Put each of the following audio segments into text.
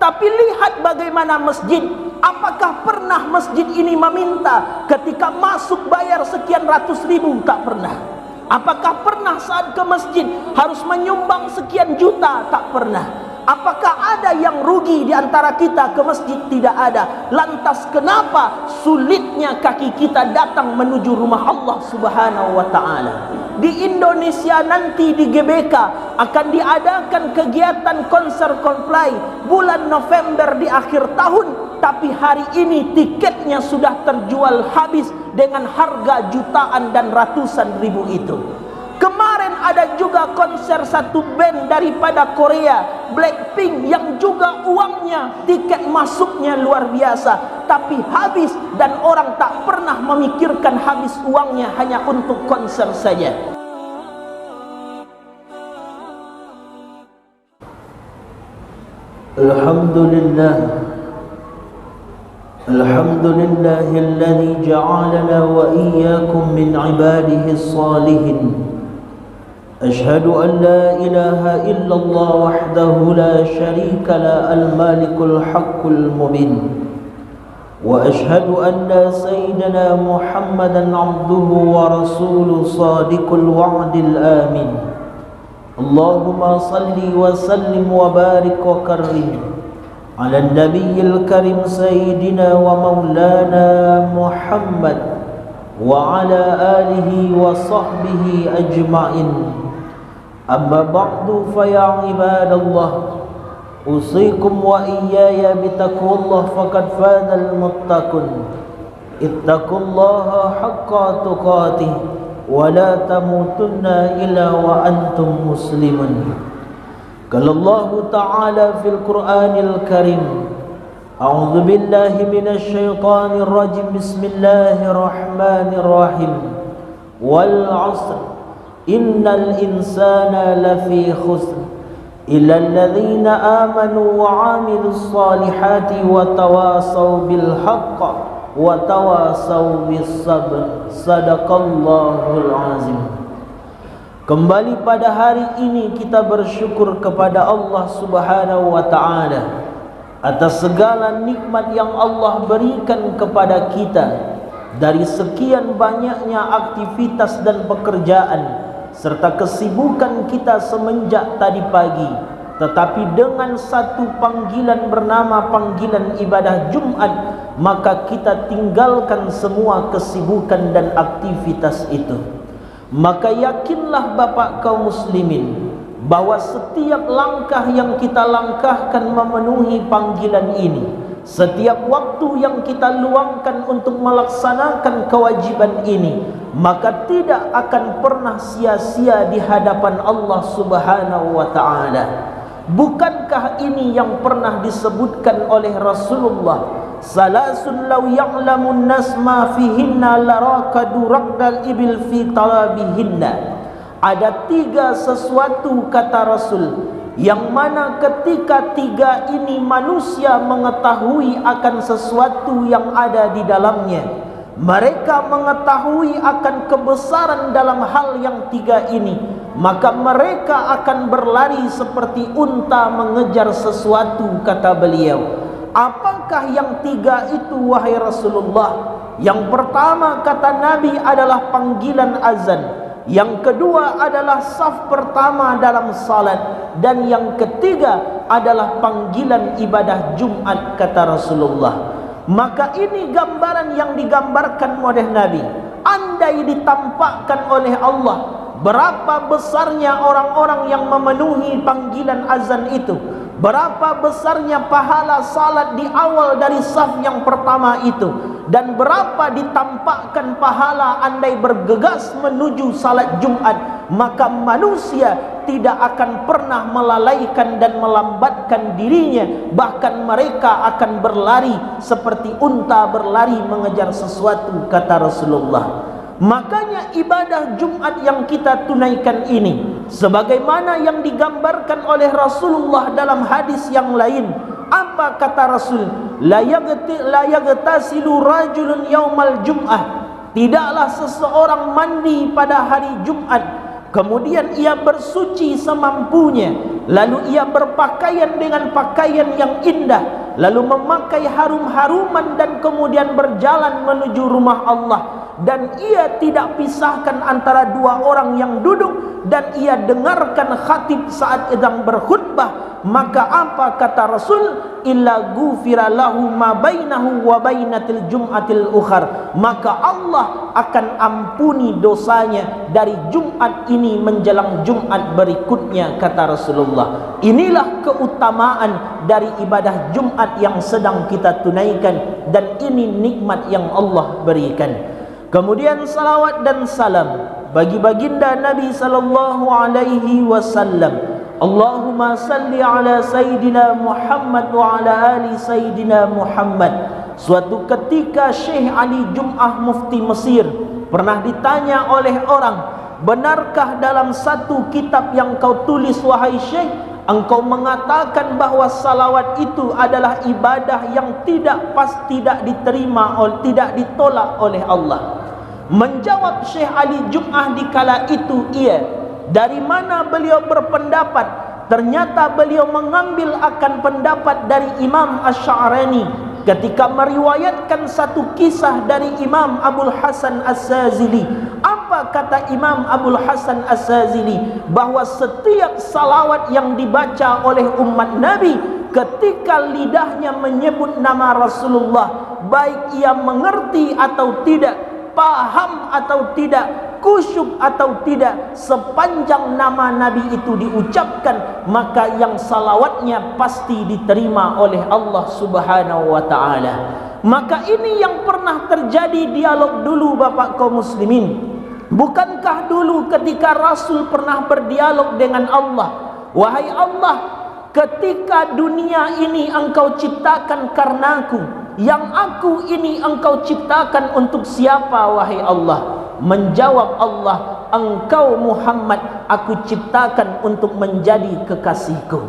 Tapi lihat bagaimana masjid. Apakah pernah masjid ini meminta ketika masuk bayar sekian ratus ribu? Tak pernah. Apakah pernah saat ke masjid harus menyumbang sekian juta? Tak pernah. Apakah ada yang rugi di antara kita ke masjid? Tidak ada. Lantas kenapa sulitnya kaki kita datang menuju rumah Allah Subhanahu wa ta'ala? Di Indonesia nanti di GBK akan diadakan kegiatan konser Coldplay bulan November di akhir tahun. Tapi hari ini tiketnya sudah terjual habis dengan harga jutaan dan ratusan ribu itu. Kemarin ada juga konser satu band daripada Korea, Blackpink, yang juga uangnya, tiket masuknya luar biasa, tapi habis, dan orang tak pernah memikirkan habis uangnya hanya untuk konser saja. Alhamdulillah, alhamdulillahilladzi ja'alana wa iyyakum min ibadihi as-salihin. أشهد أن لا إله إلا الله وحده لا شريك له المالك الحق المبين وأشهد أن سيدنا محمدا عبده ورسوله صادق الوعد الآمين اللهم صل وسلم وبارك وكرم على النبي الكريم سيدنا ومولانا محمد وعلى آله وصحبه أجمعين. أما بعد فيا عباد الله أوصيكم وإياي بتقوى الله فقد فاز المتقون اتقوا الله حق تقاته ولا تموتن إلا وأنتم مسلمون. قال الله تعالى في القرآن الكريم أعوذ بالله من الشيطان الرجيم بسم الله الرحمن الرحيم والعصر إن الإنسان لفي خسر إلا الذين آمنوا وعملوا الصالحات وتواصوا بالحق وتواصوا بالصبر صدق Allahul Azim. Kembali pada hari ini kita bersyukur kepada Allah Subhanahu wa ta'ala atas segala nikmat yang Allah berikan kepada kita dari sekian banyaknya aktivitas dan pekerjaan serta kesibukan kita semenjak tadi pagi, tetapi dengan satu panggilan bernama panggilan ibadah Jumat, maka kita tinggalkan semua kesibukan dan aktivitas itu. Maka yakinlah Bapak kaum muslimin bahwa setiap langkah yang kita langkahkan memenuhi panggilan ini, setiap waktu yang kita luangkan untuk melaksanakan kewajiban ini, maka tidak akan pernah sia-sia di hadapan Allah Subhanahu wa ta'ala. Bukankah ini yang pernah disebutkan oleh Rasulullah, salasun law ya'lamun nas ma fihinna larakadu raqdal ibil fi talabihinna. Ada tiga sesuatu, kata Rasul, yang mana ketika tiga ini manusia mengetahui akan sesuatu yang ada di dalamnya, mereka mengetahui akan kebesaran dalam hal yang tiga ini, maka mereka akan berlari seperti unta mengejar sesuatu, kata beliau. Apakah yang tiga itu wahai Rasulullah? Yang pertama, kata Nabi, adalah panggilan azan. Yang kedua adalah saf pertama dalam salat, dan yang ketiga adalah panggilan ibadah Jumat, kata Rasulullah. Maka ini gambaran yang digambarkan oleh Nabi. Andai ditampakkan oleh Allah berapa besarnya orang-orang yang memenuhi panggilan azan itu, berapa besarnya pahala salat di awal dari saf yang pertama itu, dan berapa ditampakkan pahala andai bergegas menuju salat Jumat, maka manusia tidak akan pernah melalaikan dan melambatkan dirinya. Bahkan mereka akan berlari seperti unta berlari mengejar sesuatu, kata Rasulullah. Makanya ibadah Jumat yang kita tunaikan ini, sebagaimana yang digambarkan oleh Rasulullah dalam hadis yang lain, apa kata Rasul? La yagtasilu rajulun yaumal jum'ah. Tidaklah seseorang mandi pada hari Jumat kemudian ia bersuci semampunya, lalu ia berpakaian dengan pakaian yang indah, lalu memakai harum-haruman dan kemudian berjalan menuju rumah Allah, dan ia tidak pisahkan antara dua orang yang duduk, dan ia dengarkan khatib saat sedang berkhutbah, maka apa kata Rasul? Illa ghufira lahu ma bainahu wa bainatil jum'atil ukhar, maka Allah akan ampuni dosanya dari Jumat ini menjelang Jumat berikutnya, kata Rasulullah. Inilah keutamaan dari ibadah Jumat yang sedang kita tunaikan, dan ini nikmat yang Allah berikan. Kemudian salawat dan salam bagi baginda Nabi sallallahu alaihi wasallam. Allahumma salli ala Sayyidina Muhammad wa ala ali Sayyidina Muhammad. Suatu ketika Syekh Ali Jum'ah Mufti Mesir pernah ditanya oleh orang, benarkah dalam satu kitab yang kau tulis wahai Syekh, engkau mengatakan bahawa salawat itu adalah ibadah yang tidak diterima, tidak ditolak oleh Allah? Menjawab Syekh Ali Jum'ah di kala itu, iya. Dari mana beliau berpendapat? Ternyata beliau mengambil akan pendapat dari Imam Asy'arani ketika meriwayatkan satu kisah dari Imam Abul Hasan As-Sazili. Apa kata Imam Abul Hasan As-Sazili? Bahawa setiap salawat yang dibaca oleh umat Nabi, ketika lidahnya menyebut nama Rasulullah, baik ia mengerti atau tidak, paham atau tidak, kusyuk atau tidak, sepanjang nama Nabi itu diucapkan, maka yang salawatnya pasti diterima oleh Allah Subhanahu wa ta'ala. Maka ini yang pernah terjadi dialog dulu, Bapak kaum muslimin. Bukankah dulu ketika Rasul pernah berdialog dengan Allah, wahai Allah, ketika dunia ini engkau ciptakan karenaku, yang aku ini engkau ciptakan untuk siapa wahai Allah? Menjawab Allah, engkau Muhammad aku ciptakan untuk menjadi kekasihku.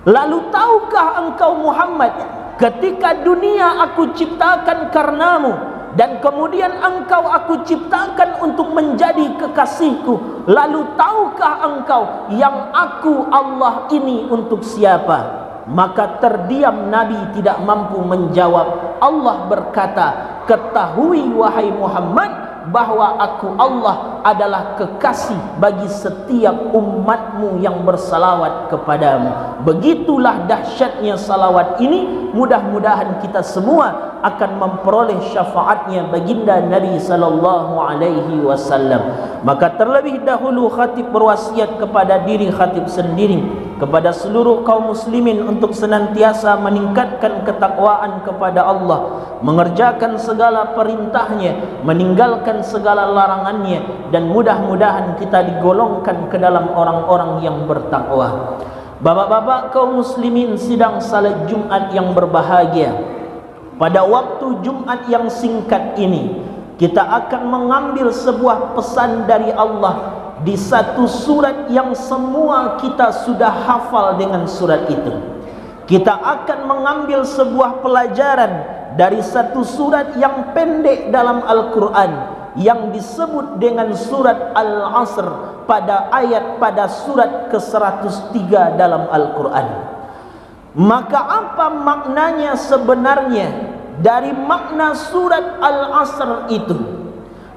Lalu tahukah engkau Muhammad, ketika dunia aku ciptakan karenamu, dan kemudian engkau aku ciptakan untuk menjadi kekasihku, lalu tahukah engkau yang aku Allah ini untuk siapa? Maka terdiam Nabi tidak mampu menjawab. Allah berkata, ketahui wahai Muhammad, bahwa aku Allah adalah kekasih bagi setiap umatmu yang bersalawat kepadamu. Begitulah dahsyatnya salawat ini. Mudah-mudahan kita semua akan memperoleh syafaatnya baginda Nabi sallallahu alaihi wasallam. Maka terlebih dahulu khatib berwasiat kepada diri khatib sendiri, kepada seluruh kaum muslimin untuk senantiasa meningkatkan ketakwaan kepada Allah, mengerjakan segala perintahnya, meninggalkan segala larangannya, dan mudah-mudahan kita digolongkan ke dalam orang-orang yang bertakwa. Bapak-bapak kaum muslimin sidang salat Jumat yang berbahagia, pada waktu Jumat yang singkat ini kita akan mengambil sebuah pesan dari Allah di satu surat yang semua kita sudah hafal dengan surat itu. Kita akan mengambil sebuah pelajaran dari satu surat yang pendek dalam Al-Quran yang disebut dengan surat Al-Asr pada surat ke-103 dalam Al-Quran. Maka apa maknanya sebenarnya dari makna surat Al-Asr itu?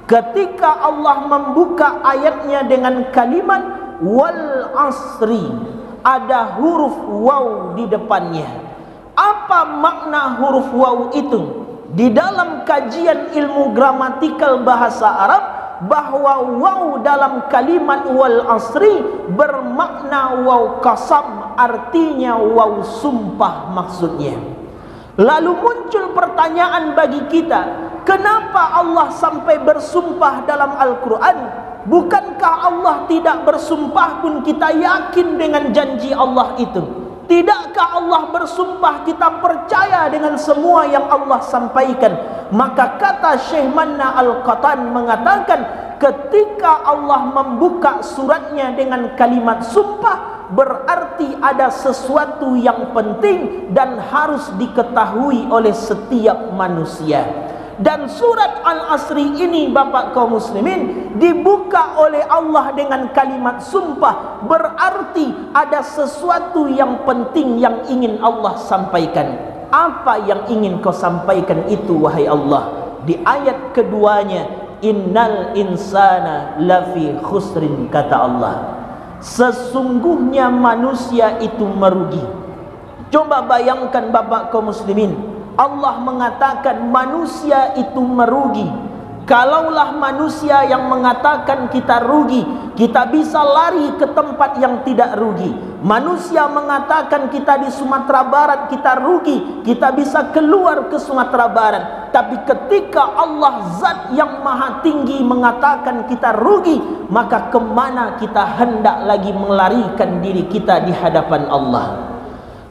Ketika Allah membuka ayatnya dengan kalimat wal asri, ada huruf waw di depannya. Apa makna huruf waw itu? Di dalam kajian ilmu gramatikal bahasa Arab, bahwa waw dalam kalimat wal asri bermakna waw qasam, artinya waw sumpah maksudnya. Lalu muncul pertanyaan bagi kita, kenapa Allah sampai bersumpah dalam Al-Quran? Bukankah Allah tidak bersumpah pun kita yakin dengan janji Allah itu? Tidakkah Allah bersumpah kita percaya dengan semua yang Allah sampaikan? Maka kata Syekh Manna Al-Qatan mengatakan, ketika Allah membuka suratnya dengan kalimat sumpah, berarti ada sesuatu yang penting dan harus diketahui oleh setiap manusia. Dan surat Al-Asri ini Bapak kaum muslimin dibuka oleh Allah dengan kalimat sumpah. Berarti ada sesuatu yang penting yang ingin Allah sampaikan. Apa yang ingin kau sampaikan itu wahai Allah? Di ayat keduanya, innal insana lafi khusrin, kata Allah, sesungguhnya manusia itu merugi. Coba bayangkan Bapak kaum muslimin, Allah mengatakan manusia itu merugi. Kalaulah manusia yang mengatakan kita rugi, kita bisa lari ke tempat yang tidak rugi. Manusia mengatakan kita di Sumatera Barat kita rugi, kita bisa keluar ke Sumatera Barat. Tapi ketika Allah Zat yang Maha Tinggi mengatakan kita rugi, maka kemana kita hendak lagi melarikan diri kita di hadapan Allah?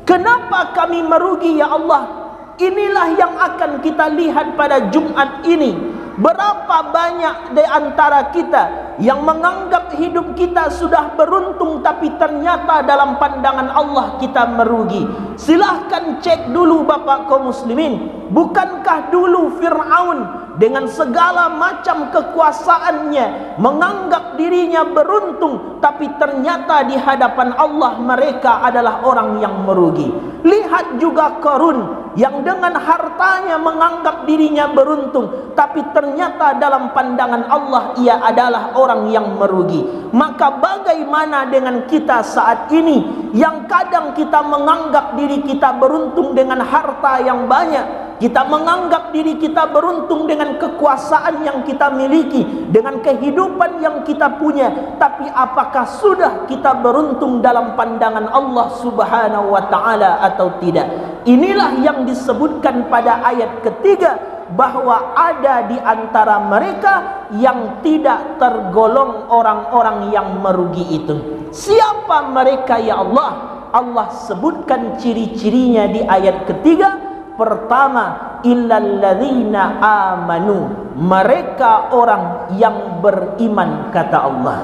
Kenapa kami merugi ya Allah? Inilah yang akan kita lihat pada Jumat ini. Berapa banyak di antara kita yang menganggap hidup kita sudah beruntung, tapi ternyata dalam pandangan Allah kita merugi. Silahkan cek dulu Bapak kaum muslimin, bukankah dulu Fir'aun dengan segala macam kekuasaannya menganggap dirinya beruntung, tapi ternyata di hadapan Allah mereka adalah orang yang merugi. Lihat juga Qarun yang dengan hartanya menganggap dirinya beruntung, tapi ternyata dalam pandangan Allah ia adalah orang yang merugi. Maka bagaimana dengan kita saat ini yang kadang kita menganggap diri kita beruntung dengan harta yang banyak, kita menganggap diri kita beruntung dengan kekuasaan yang kita miliki, dengan kehidupan yang kita punya, tapi apakah sudah kita beruntung dalam pandangan Allah Subhanahu wa taala atau tidak? Inilah yang disebutkan pada ayat ketiga, bahwa ada di antara mereka yang tidak tergolong orang-orang yang merugi itu. Siapa mereka ya Allah? Allah sebutkan ciri-cirinya di ayat ketiga. Pertama, illalladzina amanu, mereka orang yang beriman, kata Allah.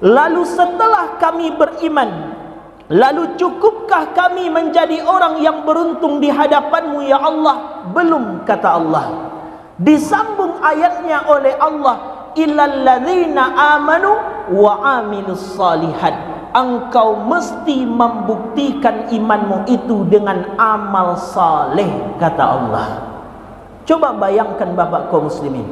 Lalu setelah kami beriman, lalu cukupkah kami menjadi orang yang beruntung di hadapanmu ya Allah? Belum, kata Allah. Disambung ayatnya oleh Allah, illalladzina amanu wa amilus salihat. Engkau mesti membuktikan imanmu itu dengan amal saleh, kata Allah. Coba bayangkan Bapak kaum muslimin,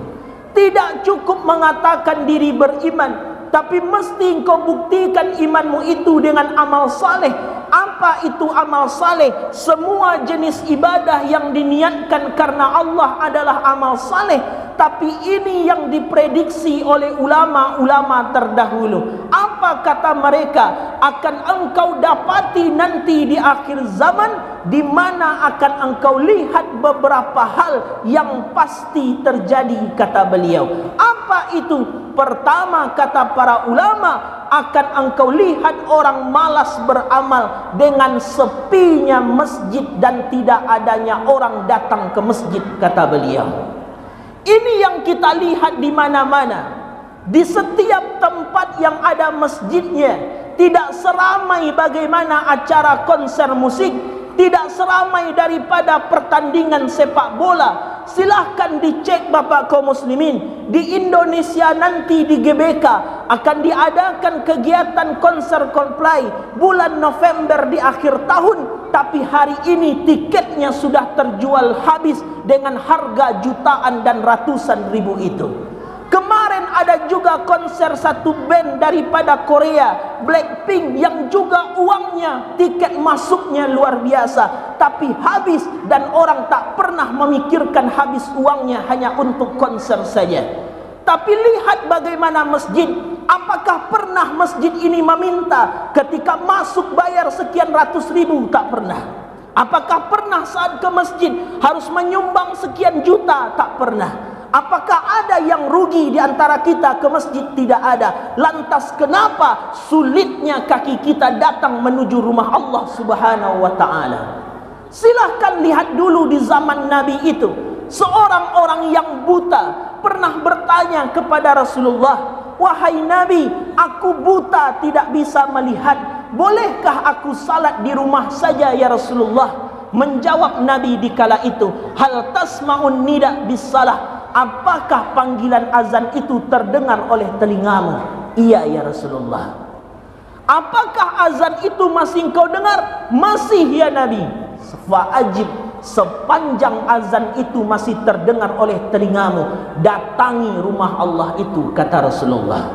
tidak cukup mengatakan diri beriman, tapi mesti engkau buktikan imanmu itu dengan amal saleh. Apa itu amal saleh? Semua jenis ibadah yang diniatkan karena Allah adalah amal saleh. Tapi ini yang diprediksi oleh ulama-ulama terdahulu. Apa kata mereka? Akan engkau dapati nanti di akhir zaman, di mana akan engkau lihat beberapa hal yang pasti terjadi, kata beliau. Apa itu? Pertama, kata para ulama, akan engkau lihat orang malas beramal dengan sepinya masjid dan tidak adanya orang datang ke masjid, kata beliau. Ini yang kita lihat di mana-mana. Di setiap tempat yang ada masjidnya, tidak seramai bagaimana acara konser musik, tidak seramai daripada pertandingan sepak bola. Silahkan dicek Bapak kaum muslimin, di Indonesia nanti di GBK akan diadakan kegiatan konser Coldplay bulan November di akhir tahun, tapi hari ini tiketnya sudah terjual habis dengan harga jutaan dan ratusan ribu itu. Kemarin ada juga konser satu band daripada Korea, Blackpink, yang juga uangnya, tiket masuknya luar biasa, tapi habis dan orang tak pernah memikirkan habis uangnya hanya untuk konser saja. Tapi lihat bagaimana masjid. Apakah pernah masjid ini meminta ketika masuk bayar sekian ratus ribu? Tak pernah. Apakah pernah saat ke masjid harus menyumbang sekian juta? Tak pernah. Apakah ada yang rugi di antara kita ke masjid? Tidak ada. Lantas kenapa sulitnya kaki kita datang menuju rumah Allah Subhanahu wa taala? Silahkan lihat dulu di zaman Nabi itu, seorang orang yang buta pernah bertanya kepada Rasulullah, "Wahai Nabi, aku buta tidak bisa melihat. Bolehkah aku salat di rumah saja ya Rasulullah?" menjawab Nabi di kala itu, hal tasma'un nida bis salah, apakah panggilan azan itu terdengar oleh telingamu? Iya ya Rasulullah. Apakah azan itu masih engkau dengar? Masih ya Nabi. Fa'ajib, sepanjang azan itu masih terdengar oleh telingamu, datangi rumah Allah itu, kata Rasulullah.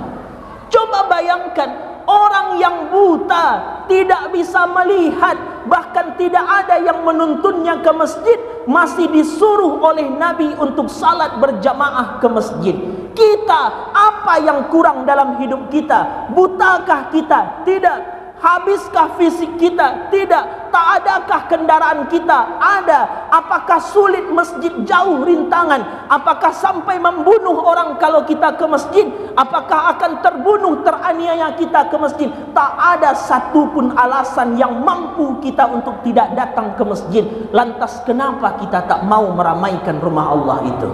Coba bayangkan, orang yang buta, tidak bisa melihat, bahkan tidak ada yang menuntunnya ke masjid, masih disuruh oleh Nabi untuk salat berjamaah ke masjid. Kita, apa yang kurang dalam hidup kita? Butakah kita? Tidak. Habiskah fisik kita? Tidak. Tak adakah kendaraan kita? Ada. Apakah sulit masjid jauh rintangan? Apakah sampai membunuh orang kalau kita ke masjid? Apakah akan terbunuh, teraniaya kita ke masjid? Tak ada satupun alasan yang mampu kita untuk tidak datang ke masjid. Lantas kenapa kita tak mau meramaikan rumah Allah itu?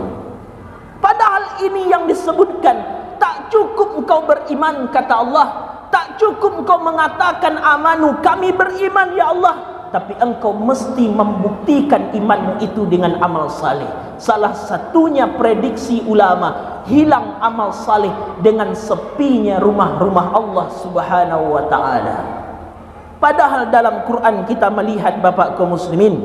Padahal ini yang disebutkan, tak cukup engkau beriman, kata Allah. Tak cukup engkau mengatakan amanu, kami beriman ya Allah, tapi engkau mesti membuktikan imanmu itu dengan amal saleh. Salah satunya prediksi ulama, hilang amal saleh dengan sepinya rumah-rumah Allah Subhanahu wa taala. Padahal dalam Quran kita melihat Bapak kaum muslimin,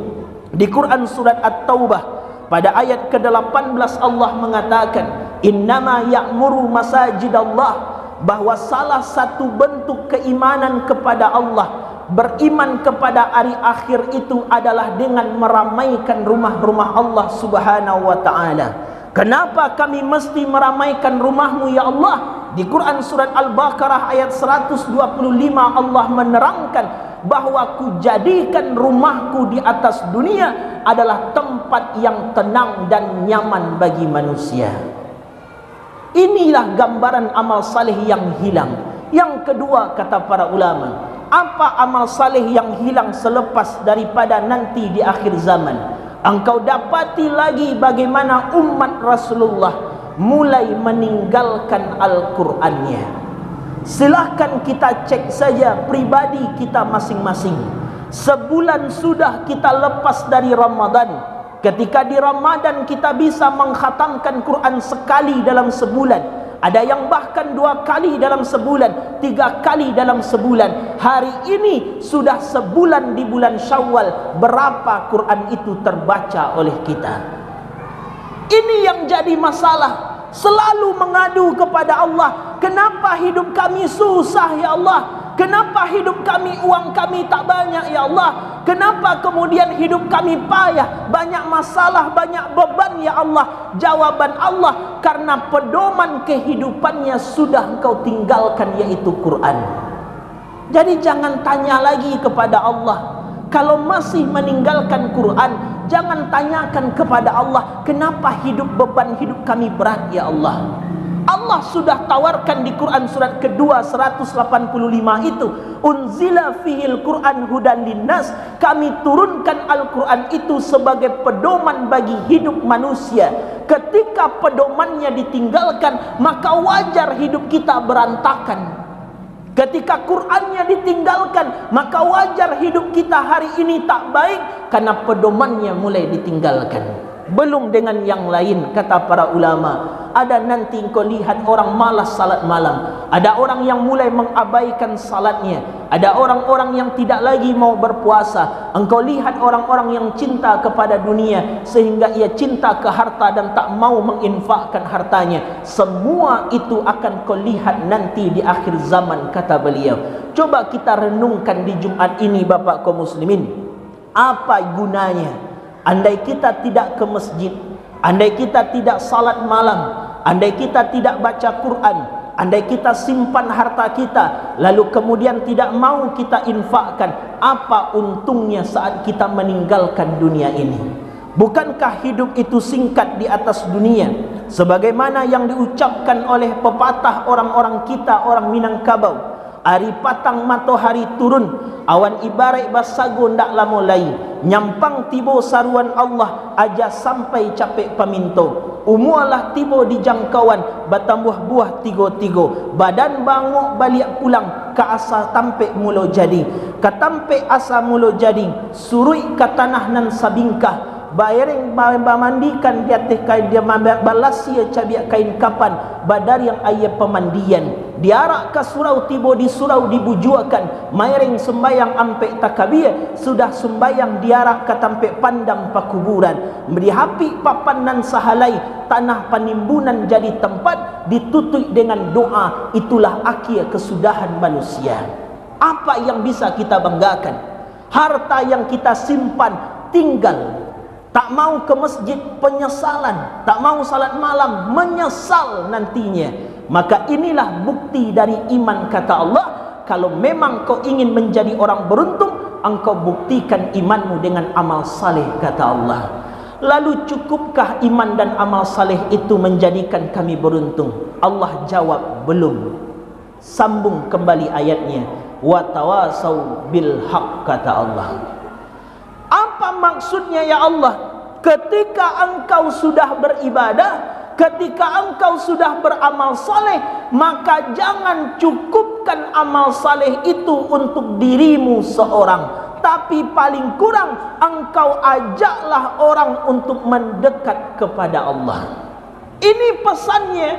di Quran surat At-Taubah pada ayat ke-18 Allah mengatakan, innama ya'muru masajidallah, bahwa salah satu bentuk keimanan kepada Allah, beriman kepada hari akhir itu adalah dengan meramaikan rumah-rumah Allah Subhanahu wa taala. Kenapa kami mesti meramaikan rumahmu ya Allah? Di Quran surat Al-Baqarah ayat 125 Allah menerangkan bahwa kujadikan rumahku di atas dunia adalah tempat yang tenang dan nyaman bagi manusia. Inilah gambaran amal saleh yang hilang. Yang kedua, kata para ulama, apa amal saleh yang hilang selepas daripada nanti di akhir zaman? Engkau dapati lagi bagaimana umat Rasulullah mulai meninggalkan Al-Qur'annya. Silahkan kita cek saja pribadi kita masing-masing. Sebulan sudah kita lepas dari Ramadan. Ketika di Ramadan kita bisa mengkhatamkan Quran sekali dalam sebulan, ada yang bahkan 2 kali dalam sebulan, 3 kali dalam sebulan. Hari ini sudah sebulan di bulan Syawal, berapa Quran itu terbaca oleh kita? Ini yang jadi masalah. Selalu mengadu kepada Allah, kenapa hidup kami susah ya Allah? Kenapa hidup kami, uang kami tak banyak ya Allah? Kenapa kemudian hidup kami payah, banyak masalah, banyak beban ya Allah? Jawaban Allah, karena pedoman kehidupannya sudah engkau tinggalkan, yaitu Quran. Jadi jangan tanya lagi kepada Allah. Kalau masih meninggalkan Quran, jangan tanyakan kepada Allah, kenapa beban hidup kami berat ya Allah? Allah sudah tawarkan di Quran surat kedua 185 itu, unzila fihil Quran hudan linnas, kami turunkan Al-Quran itu sebagai pedoman bagi hidup manusia. Ketika pedomannya ditinggalkan, maka wajar hidup kita berantakan. Ketika Qurannya ditinggalkan, maka wajar hidup kita hari ini tak baik, karena pedomannya mulai ditinggalkan. Belum dengan yang lain, kata para ulama. Ada nanti engkau lihat orang malas salat malam, ada orang yang mulai mengabaikan salatnya, ada orang-orang yang tidak lagi mau berpuasa. Engkau lihat orang-orang yang cinta kepada dunia sehingga ia cinta ke harta dan tak mau menginfakkan hartanya. Semua itu akan kau lihat nanti di akhir zaman, kata beliau. Coba kita renungkan di Jumat ini Bapak kaum muslimin, apa gunanya andai kita tidak ke masjid, andai kita tidak salat malam, andai kita tidak baca Quran, andai kita simpan harta kita, lalu kemudian tidak mau kita infakkan, apa untungnya saat kita meninggalkan dunia ini? Bukankah hidup itu singkat di atas dunia? Sebagaimana yang diucapkan oleh pepatah orang-orang kita, orang Minangkabau, Ari patang matahari turun, awan ibarat basago ndak lama lai, nyampang tibo saruan Allah aja sampai capek paminto. Umualah tibo di jangkauan, batambuh buah tigo-tigo, badan banguk balik pulang ke asal tampek mulo jadi, ke tampek asa mulo jadi, surui ke tanah nan sabingkah, bayering bamandikan dia teh kain dia balasia cabiak kain kapan badar yang ayah pemandian, diarak ke surau tibo di surau dibujuakan, mayring sembayang ampek takabir, sudah sembayang diarak ke tampek pandang pakuburan, merihapi papan nan sahalai, tanah penimbunan jadi tempat ditutup dengan doa. Itulah akhir kesudahan manusia. Apa yang bisa kita banggakan? Harta yang kita simpan tinggal, tak mau ke masjid penyesalan, tak mau salat malam menyesal nantinya. Maka inilah bukti dari iman, kata Allah. Kalau memang kau ingin menjadi orang beruntung, engkau buktikan imanmu dengan amal saleh, kata Allah. Lalu cukupkah iman dan amal saleh itu menjadikan kami beruntung? Allah jawab, belum. Sambung kembali ayatnya, wa tawasau bil haq, kata Allah. Apa maksudnya ya Allah? Ketika engkau sudah beribadah, ketika engkau sudah beramal saleh, maka jangan cukupkan amal saleh itu untuk dirimu seorang, tapi paling kurang engkau ajaklah orang untuk mendekat kepada Allah. Ini pesannya.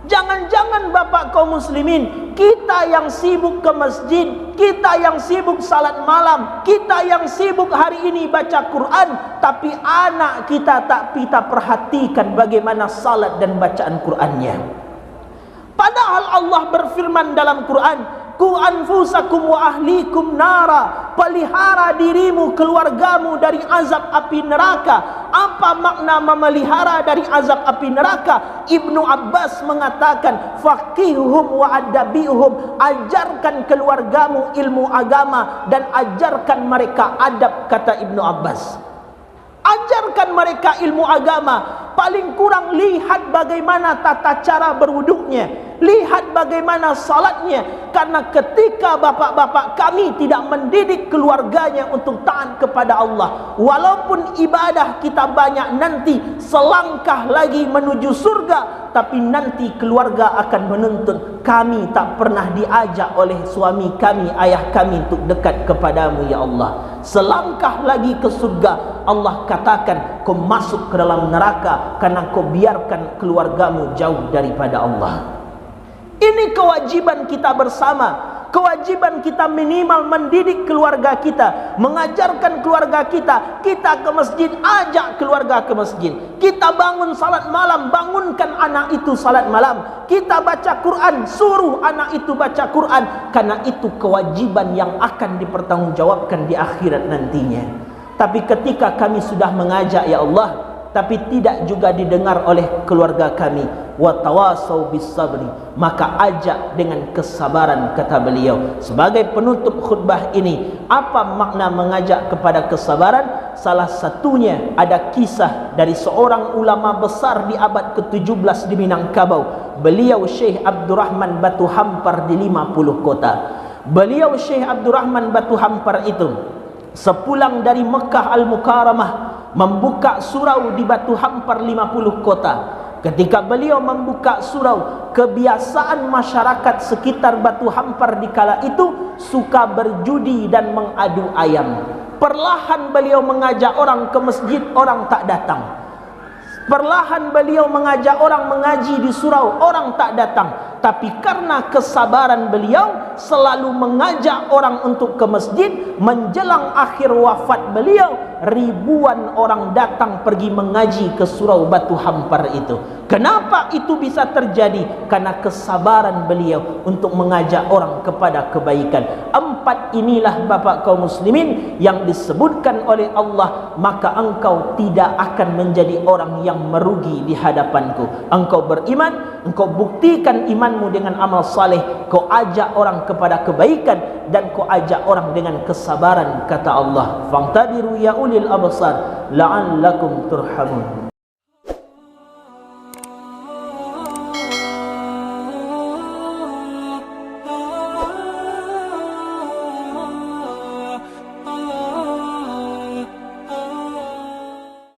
Jangan-jangan bapak kaum muslimin, kita yang sibuk ke masjid, kita yang sibuk salat malam, kita yang sibuk hari ini baca Quran, tapi anak kita tak kita perhatikan bagaimana salat dan bacaan Qurannya. Padahal Allah berfirman dalam Quran, ku anfusakum wa ahlikum nara, pelihara dirimu, keluargamu dari azab api neraka. Apa makna memelihara dari azab api neraka? Ibnu Abbas mengatakan, faqihhum wa adabihum, ajarkan keluargamu ilmu agama dan ajarkan mereka adab, kata Ibnu Abbas. Ajarkan mereka ilmu agama, paling kurang lihat bagaimana tata cara berwuduknya, lihat bagaimana salatnya. Karena ketika bapak-bapak kami tidak mendidik keluarganya untuk taat kepada Allah, walaupun ibadah kita banyak, nanti selangkah lagi menuju surga, tapi nanti keluarga akan menuntut, kami tak pernah diajak oleh suami kami, ayah kami untuk dekat kepadamu ya Allah. Selangkah lagi ke surga, Allah katakan kau masuk ke dalam neraka karena kau biarkan keluargamu jauh daripada Allah. Ini kewajiban kita bersama. Kewajiban kita minimal mendidik keluarga kita, mengajarkan keluarga kita. Kita ke masjid, ajak keluarga ke masjid. Kita bangun salat malam, bangunkan anak itu salat malam. Kita baca Quran, suruh anak itu baca Quran. Karena itu kewajiban yang akan dipertanggungjawabkan di akhirat nantinya. Tapi ketika kami sudah mengajak ya Allah, tapi tidak juga didengar oleh keluarga kami, wa tawasau bis sabri, maka ajak dengan kesabaran, kata beliau. Sebagai penutup khutbah ini, apa makna mengajak kepada kesabaran? Salah satunya ada kisah dari seorang ulama besar di abad ke-17 di Minangkabau. Beliau Syekh Abdurrahman Batu Hampar di 50 kota. Beliau Syekh Abdurrahman Batu Hampar itu sepulang dari Mekah Al-Mukarramah membuka surau di Batu Hampar 50 kota. Ketika beliau membuka surau, kebiasaan masyarakat sekitar Batu Hampar di kala itu suka berjudi dan mengadu ayam. Perlahan beliau mengajak orang ke masjid, orang tak datang. Perlahan beliau mengajak orang mengaji di surau, orang tak datang. Tapi karena kesabaran beliau selalu mengajak orang untuk ke masjid, menjelang akhir wafat beliau, ribuan orang datang pergi mengaji ke surau Batu Hampar itu. Kenapa itu bisa terjadi? Karena kesabaran beliau untuk mengajak orang kepada kebaikan. 4 inilah bapak kaum muslimin yang disebutkan oleh Allah, maka engkau tidak akan menjadi orang yang merugi di hadapanku. Engkau beriman, engkau buktikan imanmu dengan amal saleh, kau ajak orang kepada kebaikan, dan kau ajak orang dengan kesabaran, kata Allah. Fa'tabiru ya ulil absar la'allakum turhamun.